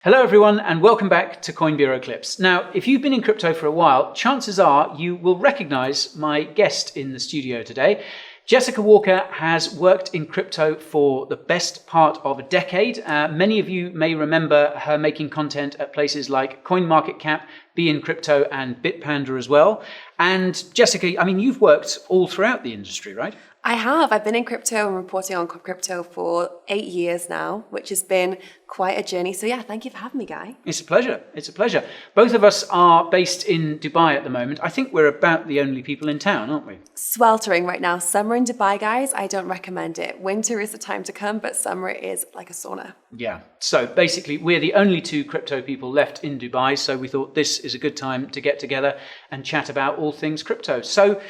Hello everyone and welcome back to Coin Bureau Clips. Now, if you've been in crypto for a while, chances are you will recognize my guest in the studio today. Jessica Walker has worked in crypto for the best part of a decade. Many of you may remember her making content at places like CoinMarketCap, Be In Crypto and Bitpanda as well. And Jessica, I mean, you've worked all throughout the industry, right? I have. I've been in crypto and reporting on crypto for 8 years now, which has been quite a journey. So yeah, thank you for having me, Guy. It's a pleasure. It's a pleasure. Both of us are based in Dubai at the moment. I think we're about the only people in town, aren't we? Sweltering right now. Summer in Dubai, guys, I don't recommend it. Winter is the time to come, but summer is like a sauna. Yeah. So basically, we're the only two crypto people left in Dubai. So we thought this is a good time to get together and chat about all things crypto. So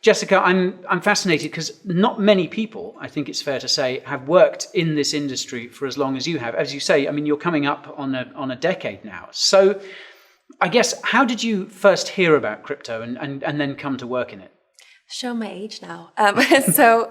Jessica, I'm fascinated because not many people, I think it's fair to say, have worked in this industry for as long as you have. As you say, I mean, you're coming up on a decade now. So I guess, how did you first hear about crypto and then come to work in it? Show my age now. So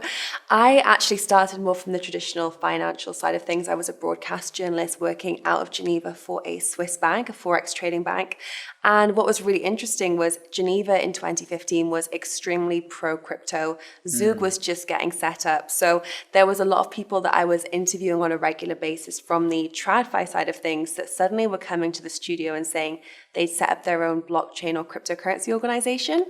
I actually started more from the traditional financial side of things. I was a broadcast journalist working out of Geneva for a Swiss bank, a Forex trading bank. And what was really interesting was Geneva in 2015 was extremely pro-crypto. Zug was just getting set up. So there was a lot of people that I was interviewing on a regular basis from the TradFi side of things that suddenly were coming to the studio and saying they'd set up their own blockchain or cryptocurrency organization.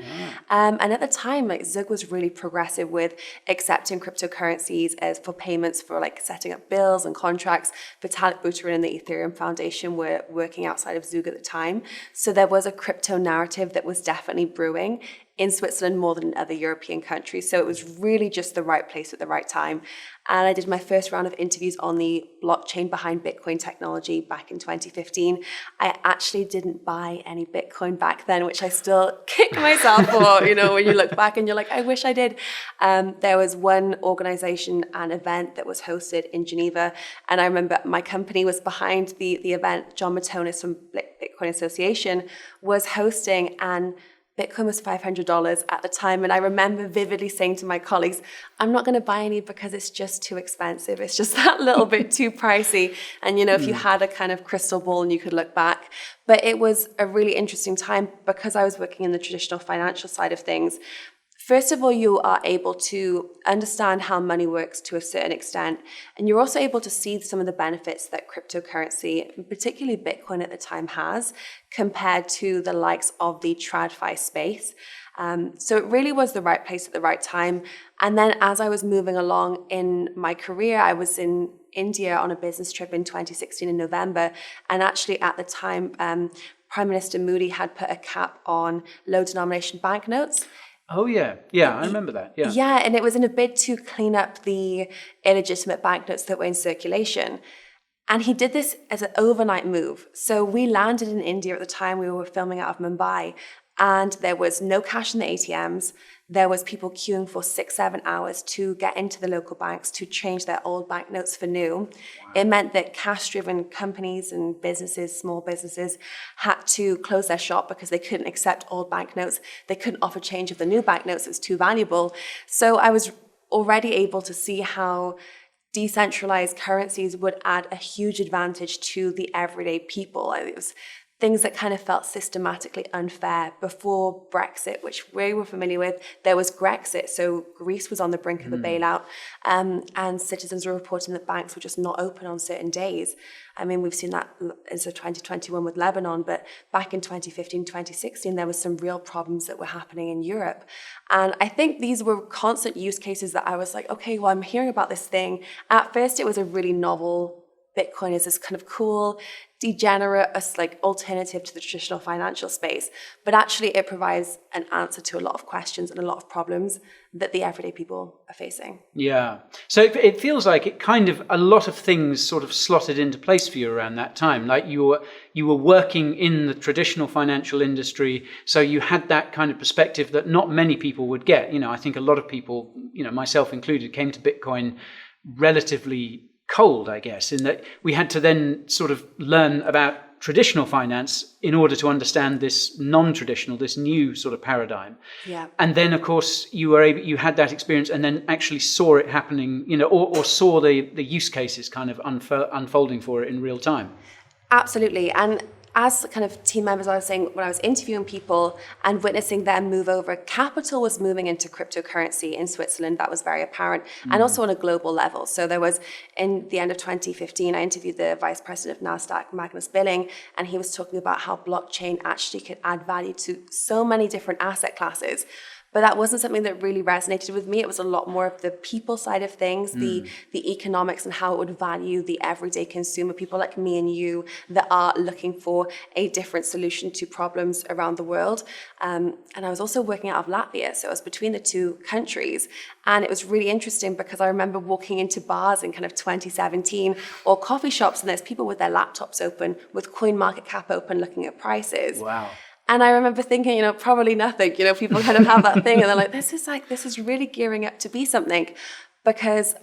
And at the time, Zug was really progressive with accepting cryptocurrencies as for payments for like setting up bills and contracts. Vitalik Buterin and the Ethereum Foundation were working outside of Zug at the time. So there was a crypto narrative that was definitely brewing in Switzerland more than in other European countries. So it was really just the right place at the right time. And I did my first round of interviews on the blockchain behind Bitcoin technology back in 2015. I actually didn't buy any Bitcoin back then, which I still kick myself for, when you look back and you're like, I wish I did. There was one organization and event that was hosted in Geneva. And I remember my company was behind the event. John Matonis from Bitcoin Association was hosting, and Bitcoin was $500 at the time. And I remember vividly saying to my colleagues, I'm not going to buy any because it's just too expensive. It's just that little bit too pricey. And, if you had a kind of crystal ball and you could look back. But it was a really interesting time because I was working in the traditional financial side of things. First of all, you are able to understand how money works to a certain extent. And you're also able to see some of the benefits that cryptocurrency, particularly Bitcoin at the time, has compared to the likes of the TradFi space. So it really was the right place at the right time. And then as I was moving along in my career, I was in India on a business trip in 2016 in November. And actually at the time, Prime Minister Modi had put a cap on low denomination banknotes. Oh, yeah. Yeah, I remember that. Yeah. Yeah, and it was in a bid to clean up the illegitimate banknotes that were in circulation. And he did this as an overnight move. So we landed in India at the time. We were filming out of Mumbai. And there was no cash in the ATMs. There was people queuing for 6-7 hours to get into the local banks to change their old banknotes for new. Wow. It meant that cash-driven companies and businesses, small businesses, had to close their shop because they couldn't accept old banknotes. They couldn't offer change of the new banknotes. It was too valuable. So I was already able to see how decentralized currencies would add a huge advantage to the everyday people. It was things that kind of felt systematically unfair. Before Brexit, which we were familiar with, there was Grexit. So Greece was on the brink of a bailout, and citizens were reporting that banks were just not open on certain days. I mean, we've seen that in 2021 with Lebanon, but back in 2015, 2016, there was some real problems that were happening in Europe. And I think these were constant use cases that I was like, okay, well, I'm hearing about this thing. At first, it was a really novel Bitcoin is this kind of cool, degenerate, like alternative to the traditional financial space. But actually it provides an answer to a lot of questions and a lot of problems that the everyday people are facing. Yeah. So it feels like it kind of, a lot of things sort of slotted into place for you around that time. Like you were working in the traditional financial industry. So you had that kind of perspective that not many people would get. I think a lot of people, myself included, came to Bitcoin relatively cold, I guess, in that we had to then sort of learn about traditional finance in order to understand this non-traditional, this new sort of paradigm. Yeah. And then, of course, you had that experience and then actually saw it happening, or saw the use cases kind of unfolding for it in real time. Absolutely. And as kind of team members, I was saying when I was interviewing people and witnessing them move over, capital was moving into cryptocurrency in Switzerland. That was very apparent. And also on a global level. So there was, in the end of 2015, I interviewed the vice president of NASDAQ, Magnus Billing, and he was talking about how blockchain actually could add value to so many different asset classes. But that wasn't something that really resonated with me. It was a lot more of the people side of things, the economics and how it would value the everyday consumer, people like me and you that are looking for a different solution to problems around the world. And I was also working out of Latvia, so I was between the two countries. And it was really interesting because I remember walking into bars in kind of 2017 or coffee shops, and there's people with their laptops open, with CoinMarketCap open, looking at prices. Wow. And I remember thinking, probably nothing. People kind of have that thing and they're like, this is really gearing up to be something. Because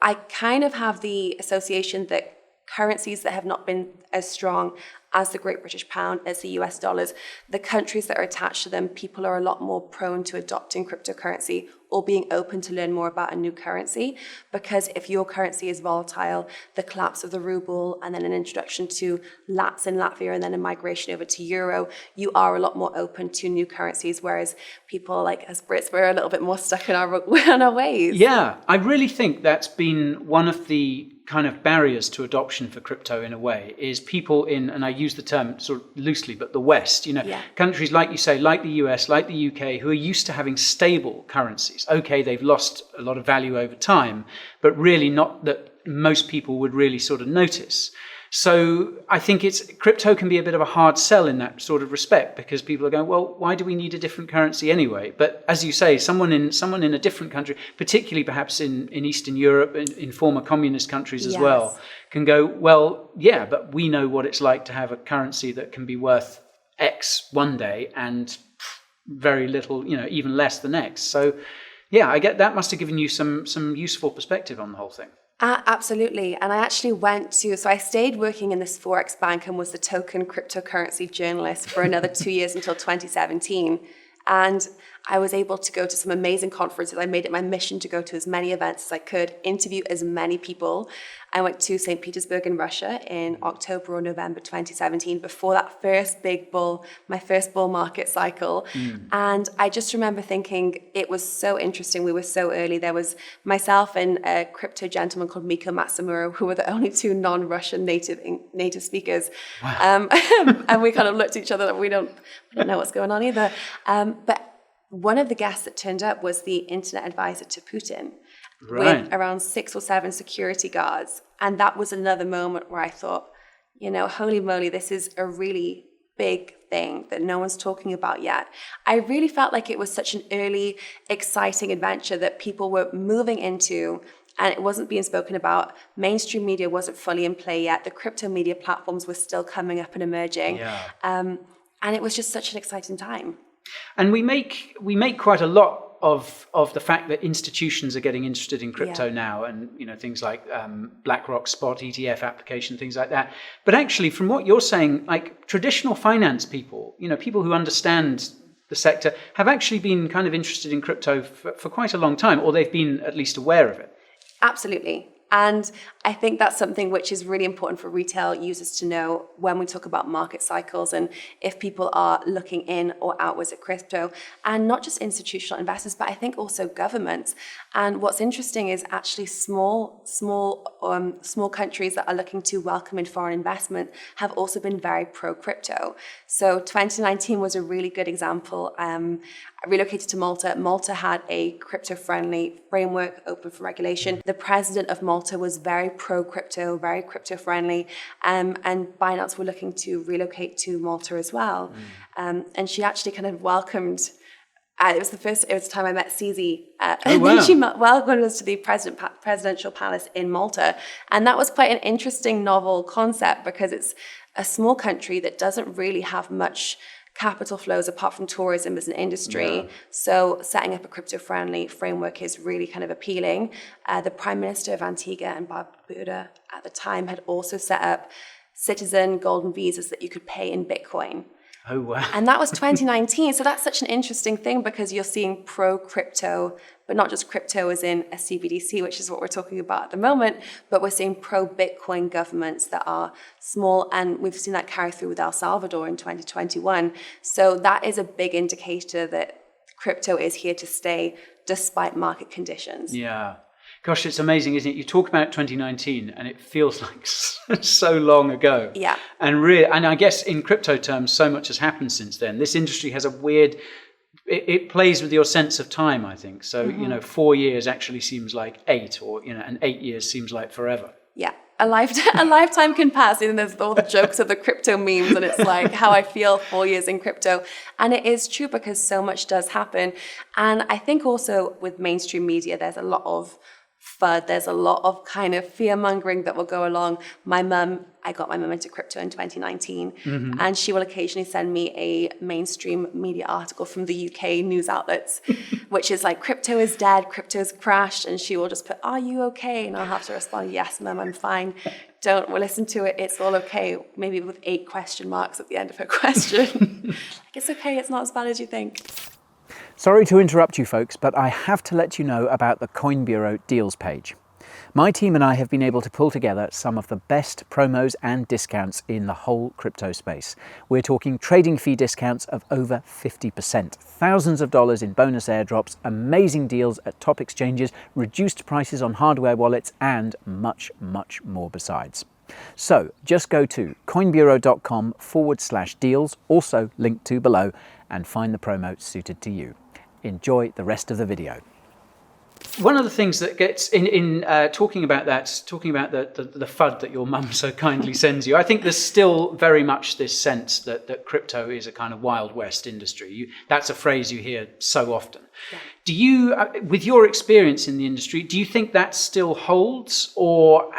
I kind of have the association that currencies that have not been as strong as the Great British Pound, as the US dollars, the countries that are attached to them, people are a lot more prone to adopting cryptocurrency or being open to learn more about a new currency. Because if your currency is volatile, the collapse of the ruble and then an introduction to Lats in Latvia and then a migration over to euro, you are a lot more open to new currencies, whereas people like us Brits, we're a little bit more stuck in our ways. Yeah, I really think that's been one of the kind of barriers to adoption for crypto in a way, is people in, and I use the term sort of loosely, but the West, countries like you say, like the US, like the UK, who are used to having stable currencies. Okay, they've lost a lot of value over time, but really not that most people would really sort of notice. So I think crypto can be a bit of a hard sell in that sort of respect, because people are going, well, why do we need a different currency anyway? But as you say, someone in a different country, particularly perhaps in Eastern Europe, in former communist countries as well, can go, well, yeah, but we know what it's like to have a currency that can be worth X one day and very little, even less the next. So yeah, I get that must have given you some useful perspective on the whole thing. Absolutely. And I actually so I stayed working in this Forex bank and was the token cryptocurrency journalist for another 2 years until 2017. And I was able to go to some amazing conferences. I made it my mission to go to as many events as I could, interview as many people. I went to St. Petersburg in Russia in October or November 2017, before that first big bull, my first bull market cycle. And I just remember thinking it was so interesting. We were so early. There was myself and a crypto gentleman called Miko Matsumura, who were the only two non-Russian native speakers. Wow. And we kind of looked at each other like, we don't know what's going on either. But one of the guests that turned up was the internet advisor to Putin, with around 6 or 7 security guards. And that was another moment where I thought, holy moly, this is a really big thing that no one's talking about yet. I really felt like it was such an early, exciting adventure that people were moving into, and it wasn't being spoken about. Mainstream media wasn't fully in play yet. The crypto media platforms were still coming up and emerging. Yeah. And it was just such an exciting time. And we make quite a lot of the fact that institutions are getting interested in crypto now, and things like BlackRock spot ETF application, things like that. But actually, from what you're saying, like traditional finance people, people who understand the sector, have actually been kind of interested in crypto for quite a long time, or they've been at least aware of it. Absolutely. And I think that's something which is really important for retail users to know when we talk about market cycles, and if people are looking in or outwards at crypto, and not just institutional investors, but I think also governments. And what's interesting is actually small countries that are looking to welcome in foreign investment have also been very pro-crypto. So 2019 was a really good example. I relocated to Malta. Malta had a crypto-friendly framework open for regulation. The president of Malta was very pro-crypto, very crypto-friendly, and Binance were looking to relocate to Malta as well. And she actually kind of welcomed, it was the time I met CZ. She welcomed us to the presidential palace in Malta. And that was quite an interesting, novel concept, because it's a small country that doesn't really have much capital flows apart from tourism as an industry. Yeah. So setting up a crypto-friendly framework is really kind of appealing. The Prime Minister of Antigua and Barbuda at the time had also set up citizen golden visas that you could pay in Bitcoin. Oh, wow. And that was 2019. So that's such an interesting thing because you're seeing pro-crypto, but not just crypto as in a CBDC, which is what we're talking about at the moment, but we're seeing pro-Bitcoin governments that are small. And we've seen that carry through with El Salvador in 2021. So that is a big indicator that crypto is here to stay despite market conditions. Yeah. Gosh, it's amazing, isn't it? You talk about 2019 and it feels like so long ago. Yeah. And I guess in crypto terms, so much has happened since then. This industry has a weird, it plays with your sense of time, I think. So, 4 years actually seems like 8, or, and 8 years seems like forever. Yeah. A lifetime can pass, and there's all the jokes of the crypto memes, and it's like how I feel 4 years in crypto. And it is true because so much does happen. And I think also with mainstream media, there's a lot of FUD, there's a lot of kind of fear mongering that will go along. I got my mum into crypto in 2019, and she will occasionally send me a mainstream media article from the UK news outlets, which is like, crypto is dead, crypto's crashed, and she will just put, "Are you okay?" And I'll have to respond, "Yes, mum, I'm fine. Don't listen to it, it's all okay," maybe with 8 question marks at the end of her question. Like, it's okay, it's not as bad as you think. Sorry to interrupt you folks, but I have to let you know about the Coin Bureau deals page. My team and I have been able to pull together some of the best promos and discounts in the whole crypto space. We're talking trading fee discounts of over 50%, thousands of dollars in bonus airdrops, amazing deals at top exchanges, reduced prices on hardware wallets, and much, much more besides. So just go to coinbureau.com/deals, also linked to below, and find the promo suited to you. Enjoy the rest of the video. One of the things that gets in talking about the FUD that your mum so kindly sends you, I think there's still very much this sense that crypto is a kind of Wild West industry. That's a phrase you hear so often. Yeah. Do you, with your experience in the industry, do you think that still holds, or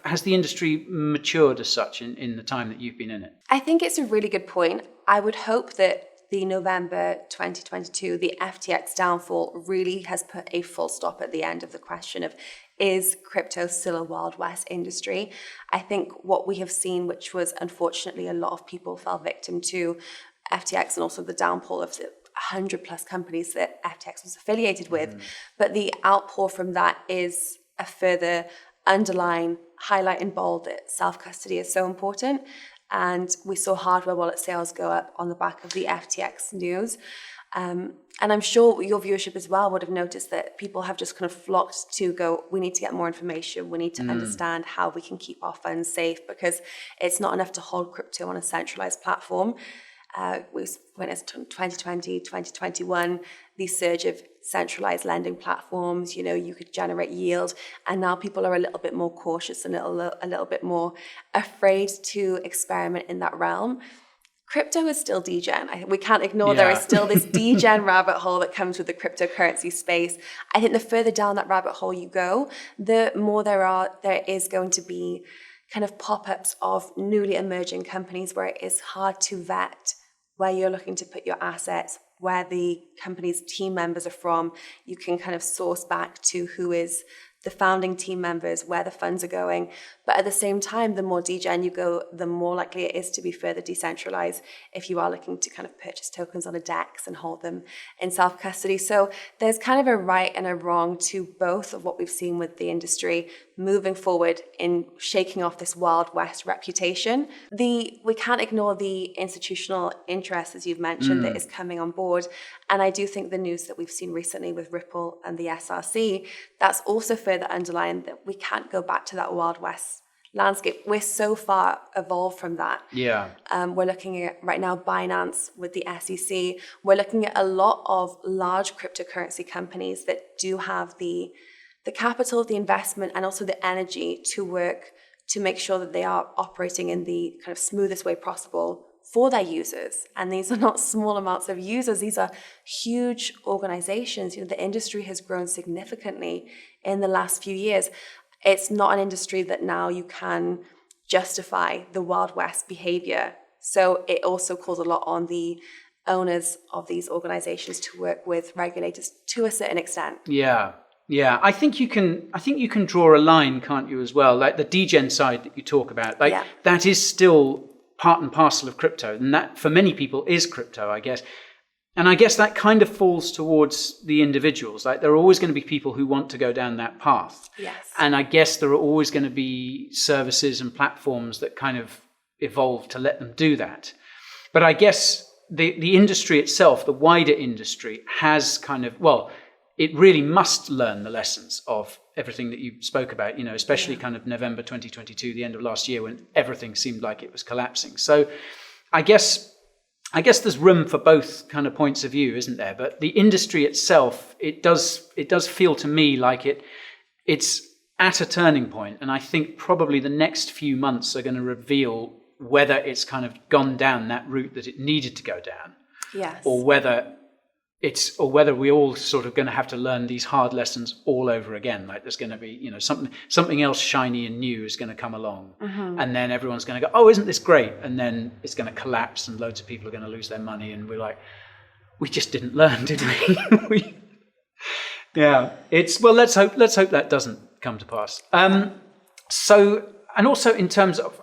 has the industry matured as such in the time that you've been in it? I think it's a really good point. I would hope that the November 2022, the FTX downfall really has put a full stop at the end of the question of, is crypto still a Wild West industry? I think what we have seen, which was unfortunately a lot of people fell victim to FTX and also the downfall of the 100 plus companies that FTX was affiliated with. But the outpour from that is a further underline, highlight in bold that self-custody is so important. And we saw hardware wallet sales go up on the back of the FTX news. And I'm sure your viewership as well would have noticed that people have just kind of flocked to go, we need to get more information. We need to understand how we can keep our funds safe, because it's not enough to hold crypto on a centralized platform. When it's 2020, 2021, the surge of centralized lending platforms, you could generate yield. And now people are a little bit more cautious and a little bit more afraid to experiment in that realm. Crypto is still degen. We can't ignore there is still this degen rabbit hole that comes with the cryptocurrency space. I think the further down that rabbit hole you go, the more there is going to be kind of pop-ups of newly emerging companies where it is hard to vet where you're looking to put your assets, where the company's team members are from. You can kind of source back to who is the founding team members, where the funds are going. But at the same time, the more degen you go, the more likely it is to be further decentralized if you are looking to kind of purchase tokens on a DEX and hold them in self-custody. So there's kind of a right and a wrong to both of what we've seen with the industry moving forward in shaking off this Wild West reputation. We can't ignore the institutional interest, as you've mentioned, that is coming on board. And I do think the news that we've seen recently with Ripple and the SRC, that's also further underlined that we can't go back to that Wild West landscape. We're so far evolved from that. Yeah. We're looking at right now Binance with the SEC. We're looking at a lot of large cryptocurrency companies that do have the capital, the investment, and also the energy to work to make sure that they are operating in the kind of smoothest way possible for their users. And these are not small amounts of users. These are huge organizations. The industry has grown significantly in the last few years. It's not an industry that now you can justify the Wild West behavior. So it also calls a lot on the owners of these organizations to work with regulators to a certain extent. Yeah. Yeah, I think you can draw a line, can't you, as well? Like the degen side that you talk about, that is still part and parcel of crypto, and that for many people is crypto, I guess. And I guess that kind of falls towards the individuals. Like there are always going to be people who want to go down that path. Yes. And I guess there are always going to be services and platforms that kind of evolve to let them do that. But I guess the industry itself, the wider industry, has kind of, well, it really must learn the lessons of everything that you spoke about, especially kind of November 2022, the end of last year, when everything seemed like it was collapsing. So I guess there's room for both kind of points of view, isn't there? But the industry itself, it does feel to me like it's at a turning point, and I think probably the next few months are going to reveal whether it's kind of gone down that route that it needed to go down, yes, or whether we're all sort of going to have to learn these hard lessons all over again. Like there's going to be, something else shiny and new is going to come along, and then everyone's going to go, "Oh, isn't this great?" And then it's going to collapse, and loads of people are going to lose their money, and we're like, "We just didn't learn, did we?" Yeah, let's hope that doesn't come to pass. And also in terms of,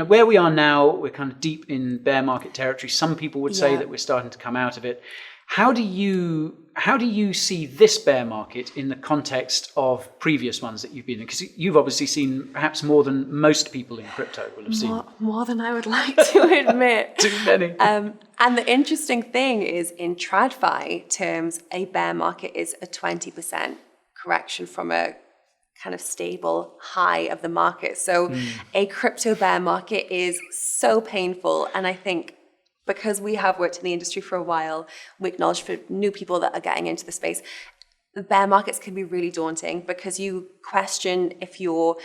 where we are now, we're kind of deep in bear market territory. Some people would say that we're starting to come out of it. How do you see this bear market in the context of previous ones that you've been in? Because you've obviously seen perhaps more than most people in crypto will have seen. More than I would like to admit. Too many. And the interesting thing is, in TradFi terms, a bear market is a 20% correction from a kind of stable high of the market. So a crypto bear market is so painful. And I think because we have worked in the industry for a while, we acknowledge for new people that are getting into the space, the bear markets can be really daunting because you question if your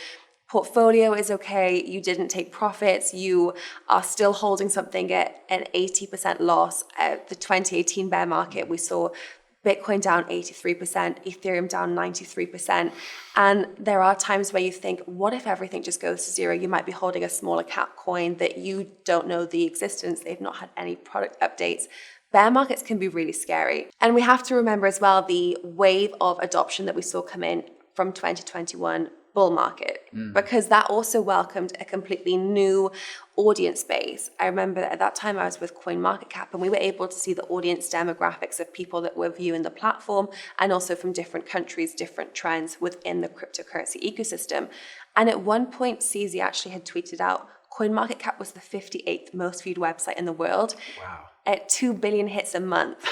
portfolio is okay, you didn't take profits, you are still holding something at an 80% loss. The 2018 bear market, we saw Bitcoin down 83%, Ethereum down 93%. And there are times where you think, what if everything just goes to zero? You might be holding a smaller cap coin that you don't know the existence. They've not had any product updates. Bear markets can be really scary. And we have to remember as well the wave of adoption that we saw come in from 2021 bull market, because that also welcomed a completely new audience base. I remember that at that time I was with CoinMarketCap, and we were able to see the audience demographics of people that were viewing the platform, and also from different countries, different trends within the cryptocurrency ecosystem. And at one point, CZ actually had tweeted out, CoinMarketCap was the 58th most viewed website in the world. Wow. At 2 billion hits a month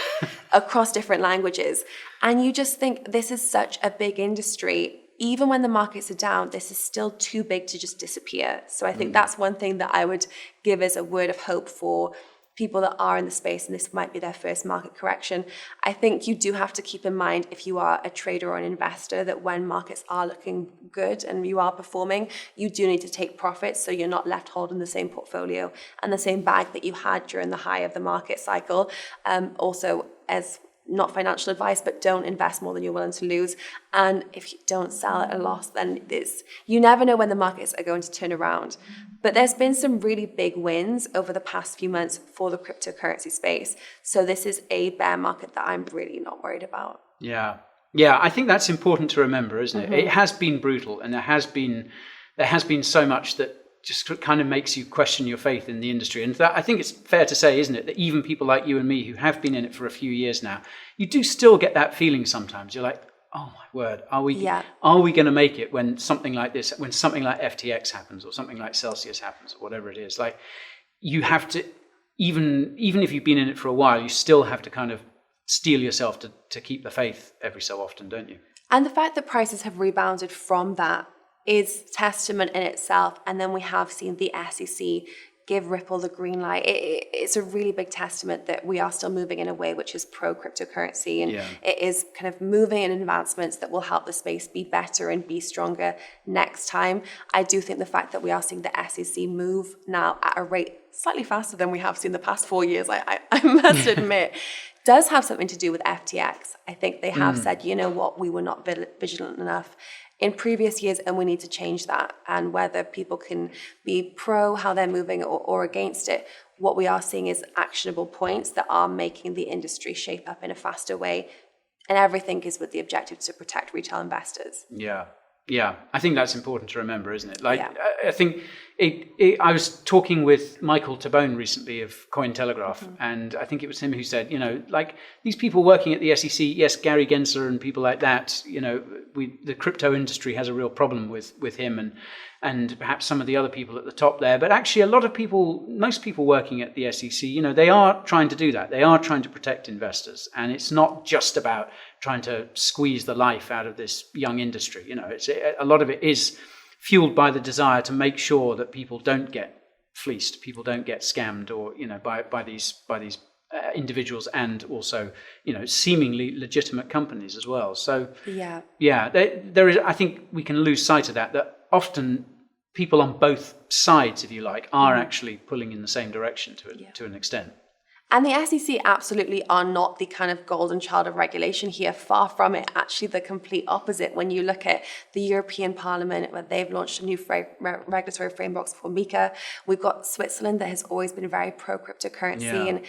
across different languages. And you just think this is such a big industry. Even when the markets are down, this is still too big to just disappear. So I think that's one thing that I would give as a word of hope for people that are in the space, and this might be their first market correction. I think you do have to keep in mind, if you are a trader or an investor, that when markets are looking good and you are performing, you do need to take profits so you're not left holding the same portfolio and the same bag that you had during the high of the market cycle. Also, as not financial advice, but don't invest more than you're willing to lose. And if you don't sell at a loss, then you never know when the markets are going to turn around. But there's been some really big wins over the past few months for the cryptocurrency space. So this is a bear market that I'm really not worried about. Yeah, I think that's important to remember, isn't it? It has been brutal, and there has been so much that just kind of makes you question your faith in the industry. And that, I think it's fair to say, isn't it, that even people like you and me who have been in it for a few years now, you do still get that feeling sometimes. You're like, oh my word, are we going to make it when something like this, when something like FTX happens or something like Celsius happens or whatever it is? Like, you have to, even if you've been in it for a while, you still have to kind of steel yourself to keep the faith every so often, don't you? And the fact that prices have rebounded from that is testament in itself. And then we have seen the SEC give Ripple the green light. It's a really big testament that we are still moving in a way which is pro-cryptocurrency, and it is kind of moving in advancements that will help the space be better and be stronger next time. I do think the fact that we are seeing the SEC move now at a rate slightly faster than we have seen the past 4 years, I must admit, does have something to do with FTX. I think they have said, you know what, we were not vigilant enough in previous years, and we need to change that. And whether people can be pro how they're moving or against it, what we are seeing is actionable points that are making the industry shape up in a faster way. And everything is with the objective to protect retail investors. Yeah. I think that's important to remember, isn't it? Like, I think I was talking with Michael Tabone recently of Cointelegraph, and I think it was him who said, like these people working at the SEC, yes, Gary Gensler and people like that, the crypto industry has a real problem with him and perhaps some of the other people at the top there. But actually, most people working at the SEC, they are trying to do that. They are trying to protect investors, and it's not just about trying to squeeze the life out of this young industry. A lot of it is fueled by the desire to make sure that people don't get fleeced, people don't get scammed, or by these individuals, and also seemingly legitimate companies as well. So there is. I think we can lose sight of that often people on both sides, if you like, are actually pulling in the same direction to an extent. And the SEC absolutely are not the kind of golden child of regulation here. Far from it. Actually, the complete opposite. When you look at the European Parliament, where they've launched a new regulatory frameworks for MiCA, we've got Switzerland that has always been very pro-cryptocurrency. And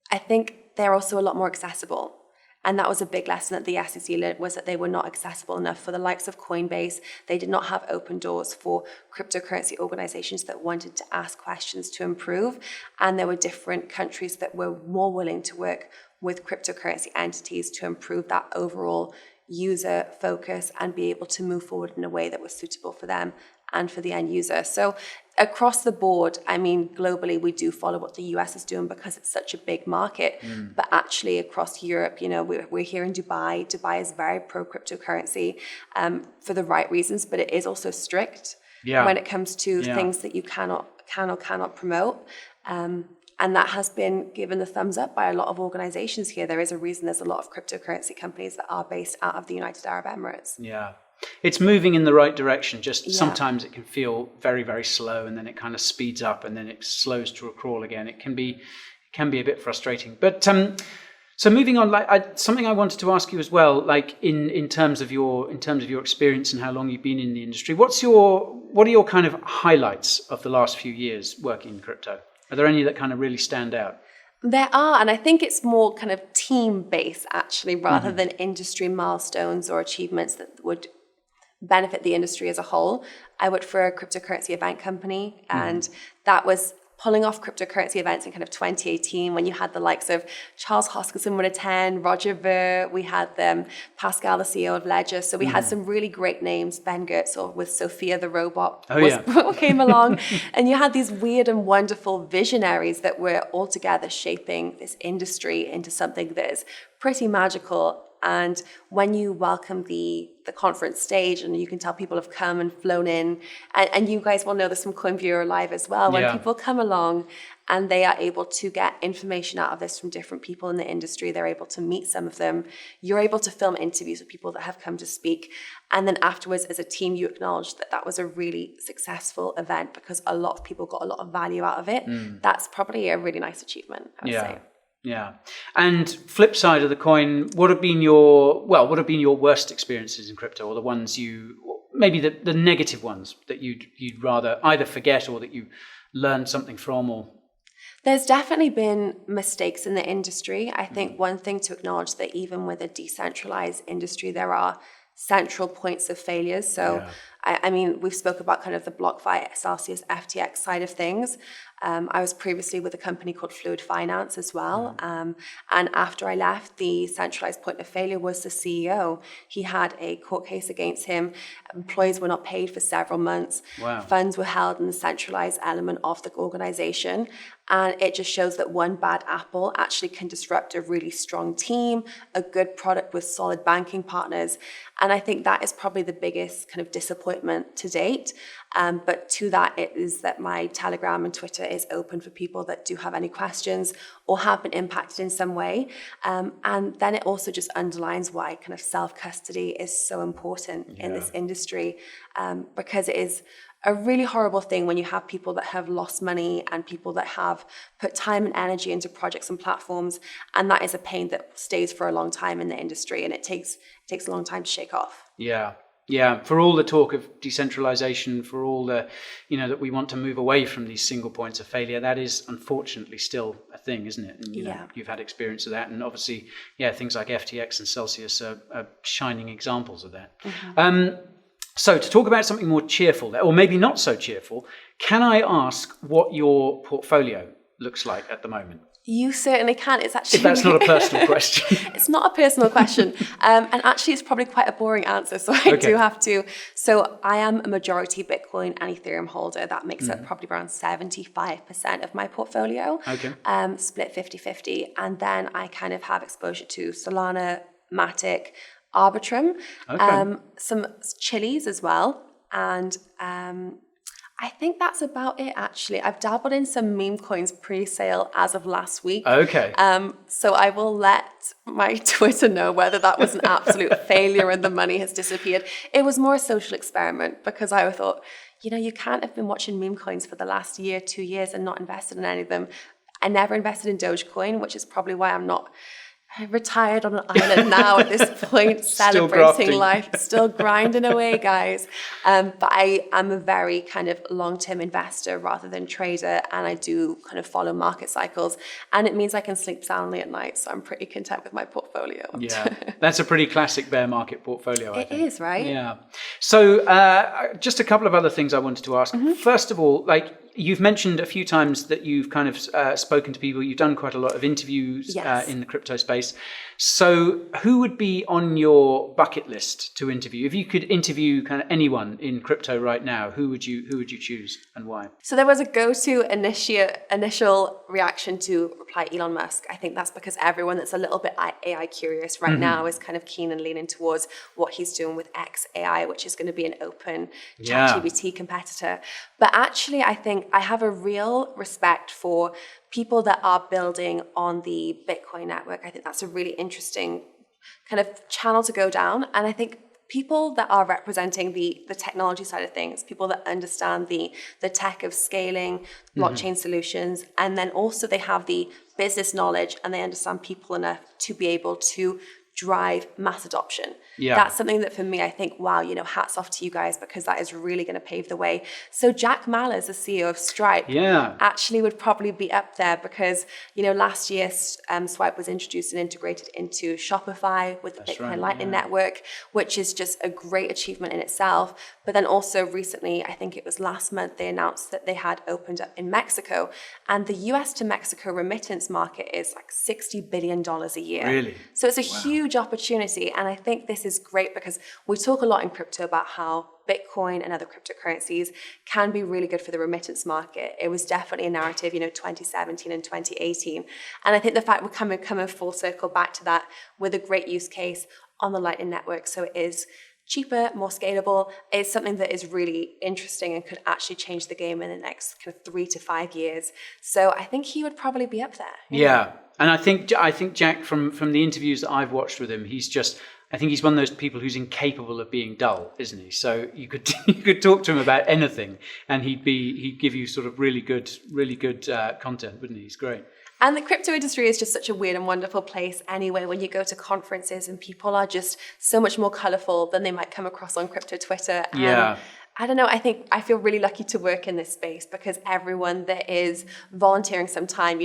I think they're also a lot more accessible. And that was a big lesson that the SEC learned, was that they were not accessible enough for the likes of Coinbase. They did not have open doors for cryptocurrency organizations that wanted to ask questions to improve. And there were different countries that were more willing to work with cryptocurrency entities to improve that overall user focus and be able to move forward in a way that was suitable for them and for the end user. So across the board, I mean, globally, we do follow what the US is doing because it's such a big market. But actually across Europe, we're here in Dubai. Dubai is very pro-cryptocurrency for the right reasons, but it is also strict when it comes to things that you cannot promote. And that has been given the thumbs up by a lot of organizations here. There is a reason there's a lot of cryptocurrency companies that are based out of the United Arab Emirates. Yeah. It's moving in the right direction. Just sometimes it can feel very, very slow, and then it kind of speeds up, and then it slows to a crawl again. It can be a bit frustrating. But so moving on, something I wanted to ask you as well, like in terms of your experience and how long you've been in the industry. What are your kind of highlights of the last few years working in crypto? Are there any that kind of really stand out? There are, and I think it's more kind of team-based actually, rather than industry milestones or achievements that would benefit the industry as a whole. I worked for a cryptocurrency event company, and that was pulling off cryptocurrency events in kind of 2018, when you had the likes of Charles Hoskinson would attend, Roger Ver, we had Pascal, the CEO of Ledger. So we had some really great names, Ben Goertzel with Sophia the robot came along. And you had these weird and wonderful visionaries that were all together shaping this industry into something that is pretty magical. And when you welcome the conference stage, and you can tell people have come and flown in, and you guys will know this from CoinViewer Live as well, when people come along and they are able to get information out of this from different people in the industry, they're able to meet some of them, you're able to film interviews with people that have come to speak. And then afterwards, as a team, you acknowledge that that was a really successful event because a lot of people got a lot of value out of it. That's probably a really nice achievement, I would say. Yeah. And flip side of the coin, what have been your worst experiences in crypto, or the ones maybe the negative ones that you'd rather either forget or that you learned something from? Or there's definitely been mistakes in the industry. I think one thing to acknowledge, that even with a decentralized industry, there are central points of failures. So I mean, we've spoke about kind of the BlockFi, Celsius, FTX side of things. I was previously with a company called Fluid Finance as well. And after I left, the centralized point of failure was the CEO. He had a court case against him. Employees were not paid for several months. Funds were held in the centralized element of the organization. And it just shows that one bad apple actually can disrupt a really strong team, a good product with solid banking partners. And I think that is probably the biggest kind of disappointment to date. But to that, it is that my Telegram and Twitter is open for people that do have any questions or have been impacted in some way. And then it also just underlines why kind of self-custody is so important in this industry, because it is a really horrible thing when you have people that have lost money and people that have put time and energy into projects and platforms. And that is a pain that stays for a long time in the industry, and it takes a long time to shake off. Yeah, for all the talk of decentralization, for all the, that we want to move away from these single points of failure, that is unfortunately still a thing, isn't it? And you've had experience of that, and obviously, things like FTX and Celsius are shining examples of that. So to talk about something more cheerful, or maybe not so cheerful, can I ask what your portfolio looks like at the moment? You certainly can. It's actually... If that's not a personal question. It's not a personal question. And actually, it's probably quite a boring answer, so I do have to. So I am a majority Bitcoin and Ethereum holder. That makes up probably around 75% of my portfolio. Okay. Split 50-50. And then I kind of have exposure to Solana, Matic, Arbitrum, some chilies as well. And I think that's about it, actually. I've dabbled in some meme coins pre-sale as of last week. Okay. So I will let my Twitter know whether that was an absolute failure and the money has disappeared. It was more a social experiment because I thought, you can't have been watching meme coins for the last year, 2 years and not invested in any of them. I never invested in Dogecoin, which is probably why I'm not retired on an island now at this point, celebrating life, still grinding away, guys. But I am a very kind of long-term investor rather than trader, and I do kind of follow market cycles, and it means I can sleep soundly at night, so I'm pretty content with my portfolio. Yeah, that's a pretty classic bear market portfolio, I think. It is, right? Yeah. So just a couple of other things I wanted to ask. First of all, you've mentioned a few times that you've kind of spoken to people. You've done quite a lot of interviews in the crypto space. So who would be on your bucket list to interview? If you could interview kind of anyone in crypto right now, who would you choose and why? So there was a go-to initial reaction to reply Elon Musk. I think that's because everyone that's a little bit AI curious right now is kind of keen and leaning towards what he's doing with XAI, which is going to be an open ChatGPT competitor. But actually, I think I have a real respect for people that are building on the Bitcoin network. I think that's a really interesting kind of channel to go down. And I think people that are representing the technology side of things, people that understand the tech of scaling, blockchain solutions, and then also they have the business knowledge and they understand people enough to be able to drive mass adoption. Yeah. That's something that for me, I think, wow, hats off to you guys, because that is really going to pave the way. So Jack Mallers, the CEO of Stripe, actually would probably be up there because, last year Swipe was introduced and integrated into Shopify with the Bitcoin Lightning Network, which is just a great achievement in itself. But then also recently, I think it was last month, they announced that they had opened up in Mexico, and the US to Mexico remittance market is like $60 billion a year. Really? So it's a huge opportunity. And I think this is great because we talk a lot in crypto about how Bitcoin and other cryptocurrencies can be really good for the remittance market. It was definitely a narrative, 2017 and 2018. And I think the fact we're coming full circle back to that with a great use case on the Lightning Network. So it is cheaper, more scalable. It's something that is really interesting and could actually change the game in the next kind of 3 to 5 years. So I think he would probably be up there. Yeah. And I think Jack, from the interviews that I've watched with him, I think he's one of those people who's incapable of being dull, isn't he? So you could talk to him about anything, and he'd give you sort of really good content, wouldn't he? He's great. And the crypto industry is just such a weird and wonderful place anyway, when you go to conferences and people are just so much more colorful than they might come across on crypto Twitter. And I don't know, I feel really lucky to work in this space because everyone that is volunteering some time,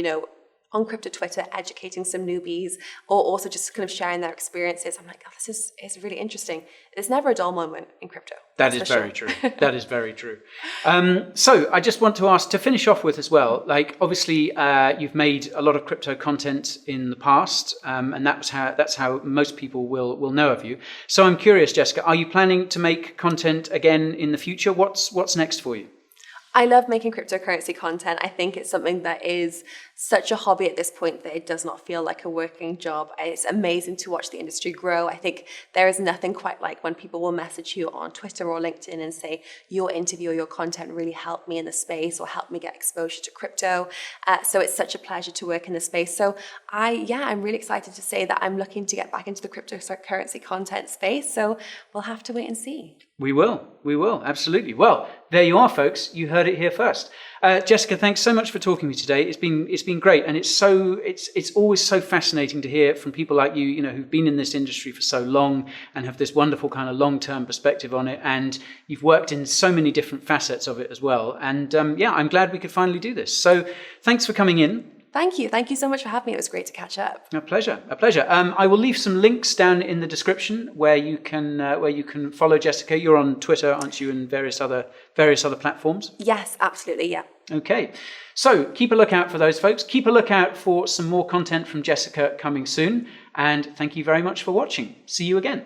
on crypto Twitter, educating some newbies, or also just kind of sharing their experiences. I'm like, this is really interesting. There's never a dull moment in crypto. That is very true. That is very true. So I just want to ask, to finish off with as well, obviously you've made a lot of crypto content in the past, and that's how most people will know of you. So I'm curious, Jessica, are you planning to make content again in the future? What's next for you? I love making cryptocurrency content. I think it's something that is such a hobby at this point that it does not feel like a working job. It's amazing to watch the industry grow. I think there is nothing quite like when people will message you on Twitter or LinkedIn and say, your interview or your content really helped me in the space or helped me get exposure to crypto. So it's such a pleasure to work in the space. So I'm really excited to say that I'm looking to get back into the cryptocurrency content space. So we'll have to wait and see. We will, absolutely. Well, there you are, folks. You heard it here first. Jessica, thanks so much for talking to me today. It's been great, and it's always so fascinating to hear from people like you, who've been in this industry for so long and have this wonderful kind of long-term perspective on it. And you've worked in so many different facets of it as well. And I'm glad we could finally do this. So thanks for coming in. Thank you. Thank you so much for having me. It was great to catch up. A pleasure. A pleasure. I will leave some links down in the description where you can follow Jessica. You're on Twitter, aren't you, and various other platforms? Yes, absolutely. Yeah. Okay. So keep a lookout for those folks. Keep a lookout for some more content from Jessica coming soon. And thank you very much for watching. See you again.